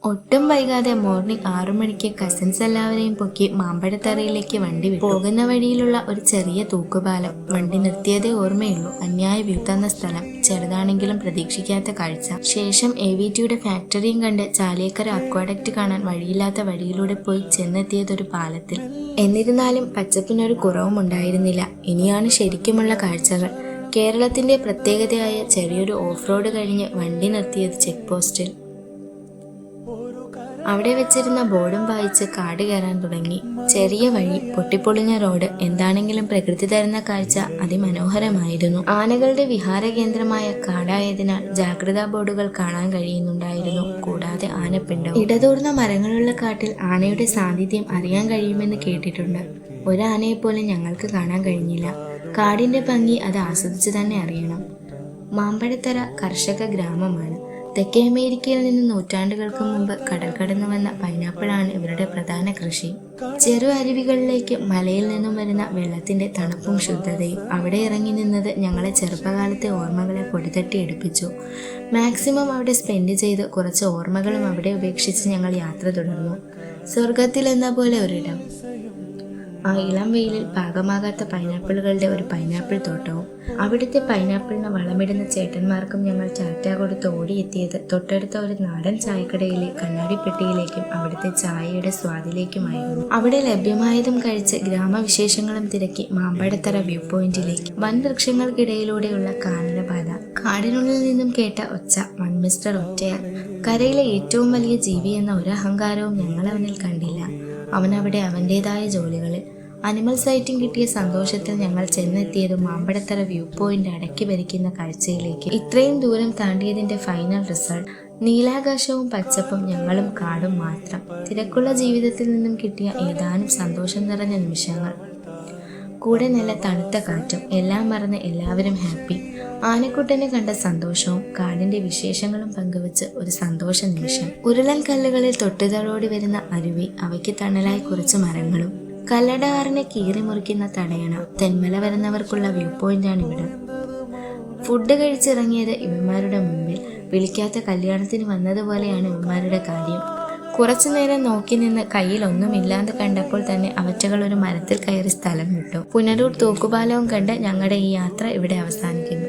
ഒട്ടും വൈകാതെ മോർണിംഗ് 6 മണിക്ക് കസിൻസ് എല്ലാവരെയും പൊക്കി മാമ്പഴത്തറയിലേക്ക് വണ്ടി വിട്ടു. പോകുന്ന വഴിയിലുള്ള ഒരു ചെറിയ തൂക്കുപാലം. വണ്ടി നിർത്തിയതേ ഓർമ്മയുള്ളൂ. അന്യായ വ്യൂ തന്ന സ്ഥലം, ചെറുതാണെങ്കിലും പ്രതീക്ഷിക്കാത്ത കാഴ്ച. ശേഷം AVTയുടെ ഫാക്ടറിയും കണ്ട് ചാലിയക്കര അക്വാഡക്റ്റ് കാണാൻ വഴിയില്ലാത്ത വഴിയിലൂടെ പോയി ചെന്നെത്തിയതൊരു പാലത്തിൽ. എന്നിരുന്നാലും പച്ചപ്പിനൊരു കുറവും ഉണ്ടായിരുന്നില്ല. ഇനിയാണ് ശരിക്കുമുള്ള കാഴ്ചകൾ. കേരളത്തിന്റെ പ്രത്യേകതയായ ചെറിയൊരു ഓഫ് റോഡ് കഴിഞ്ഞ് വണ്ടി നിർത്തിയത് ചെക്ക് പോസ്റ്റിൽ. അവിടെ വെച്ചിരുന്ന ബോർഡും വായിച്ച് കാട് കയറാൻ തുടങ്ങി. ചെറിയ വഴി, പൊട്ടിപ്പൊളിഞ്ഞ റോഡ്, എന്താണെങ്കിലും പ്രകൃതി തരുന്ന കാഴ്ച അതിമനോഹരമായിരുന്നു. ആനകളുടെ വിഹാര കേന്ദ്രമായ കാടായതിനാൽ ജാഗ്രതാ ബോർഡുകൾ കാണാൻ കഴിയുന്നുണ്ടായിരുന്നു. കൂടാതെ ആനപ്പിണ്ടവും. ഇടതൂർന്ന മരങ്ങളുള്ള കാട്ടിൽ ആനയുടെ സാന്നിധ്യം അറിയാൻ കഴിയുമെന്ന് കേട്ടിട്ടുണ്ട്. ഒരാനയെപ്പോലും ഞങ്ങൾക്ക് കാണാൻ കഴിഞ്ഞില്ല. കാടിന്റെ ഭംഗി അത് ആസ്വദിച്ചു തന്നെ അറിയണം. മാമ്പഴത്തറ കർഷക ഗ്രാമമാണ്. തെക്കേ അമേരിക്കയിൽ നിന്ന് നൂറ്റാണ്ടുകൾക്ക് മുമ്പ് കടൽ കടന്നു വന്ന പൈനാപ്പിളാണ് ഇവരുടെ പ്രധാന കൃഷി. ചെറു അരുവികളിലേക്ക് മലയിൽ നിന്നും വരുന്ന വെള്ളത്തിന്റെ തണുപ്പും ശുദ്ധതയും. അവിടെ ഇറങ്ങി നിന്നത് ഞങ്ങളെ ചെറുപ്പകാലത്തെ ഓർമ്മകളെ പൊടിതട്ടി എടുപ്പിച്ചു. മാക്സിമം അവിടെ സ്പെൻഡ് ചെയ്ത് കുറച്ച് ഓർമ്മകളും അവിടെ ഉപേക്ഷിച്ച് ഞങ്ങൾ യാത്ര തുടർന്നു. സ്വർഗത്തിലെന്ന പോലെ ഒരിടം. ആ ഇളം വെയിലിൽ പാകമാകാത്ത പൈനാപ്പിളുകളുടെ ഒരു പൈനാപ്പിൾ തോട്ടവും. അവിടുത്തെ പൈനാപ്പിളിന് വളമിടുന്ന ചേട്ടന്മാർക്കും ഞങ്ങൾ ടാറ്റ കൊടുത്ത് ഓടിയെത്തിയത് തൊട്ടടുത്ത ഒരു നാടൻ ചായക്കടയിലെ കണ്ണാടിപ്പെട്ടിയിലേക്കും അവിടുത്തെ ചായയുടെ സ്വാദിലേക്കുമായിരുന്നു. അവിടെ ലഭ്യമായതും കഴിച്ച് ഗ്രാമവിശേഷങ്ങളും തിരക്കി മാമ്പഴത്തറ വ്യൂ പോയിന്റിലേക്ക്. വൻ വൃക്ഷങ്ങൾക്കിടയിലൂടെയുള്ള കാനനപാത. കാടിനുള്ളിൽ നിന്നും കേട്ട ഒച്ച മിസ്റ്റർ ഒറ്റയാർ. കരയിലെ ഏറ്റവും വലിയ ജീവി എന്ന ഒരു അഹങ്കാരവും ഞങ്ങൾ അവനിൽ കണ്ടില്ല. അവനവിടെ അവൻ്റെതായ ജോലികളിൽ. അനിമൽ സൈറ്റിംഗ് കിട്ടിയ സന്തോഷത്തിൽ ഞങ്ങൾ ചെന്നെത്തിയത് മാമ്പഴത്തറ വ്യൂ പോയിന്റ് അടക്കി ഭരിക്കുന്ന കാഴ്ചയിലേക്ക്. ഇത്രയും ദൂരം താണ്ടിയതിന്റെ ഫൈനൽ റിസൾട്ട് നീലാകാശവും പച്ചപ്പും ഞങ്ങളും കാടും മാത്രം. തിരക്കുള്ള ജീവിതത്തിൽ നിന്നും കിട്ടിയ ഏതാനും സന്തോഷം നിറഞ്ഞ നിമിഷങ്ങൾ. കൂടെ നല്ല തണുത്ത കാറ്റും. എല്ലാം മറന്ന് എല്ലാവരും ഹാപ്പി. ആനക്കുട്ടനെ കണ്ട സന്തോഷവും കാടിന്റെ വിശേഷങ്ങളും പങ്കുവച്ച് ഒരു സന്തോഷ നിമിഷം. ഉരുളൻ കല്ലുകളിൽ തൊട്ടുതലോടി വരുന്ന അരുവി, അവയ്ക്ക് തണലായി കുറച്ച് മരങ്ങളും. കല്ലട ആറിനെ കീറി മുറിക്കുന്ന തടയണ. തെന്മല വരുന്നവർക്കുള്ള വ്യൂ പോയിന്റാണ് ഇവിടം. ഫുഡ് കഴിച്ചിറങ്ങിയത് ഇവന്മാരുടെ മുമ്പിൽ. വിളിക്കാത്ത കല്യാണത്തിന് വന്നതുപോലെയാണ് ഇവന്മാരുടെ കാര്യം. കുറച്ചു നേരം നോക്കി നിന്ന് കയ്യിൽ ഒന്നുമില്ലാതെ കണ്ടപ്പോൾ തന്നെ അവറ്റകൾ ഒരു മരത്തിൽ കയറി സ്ഥലം വിട്ടു. പുനലൂർ തൂക്കുപാലവും കണ്ട് ഞങ്ങളുടെ ഈ യാത്ര ഇവിടെ അവസാനിക്കുന്നു.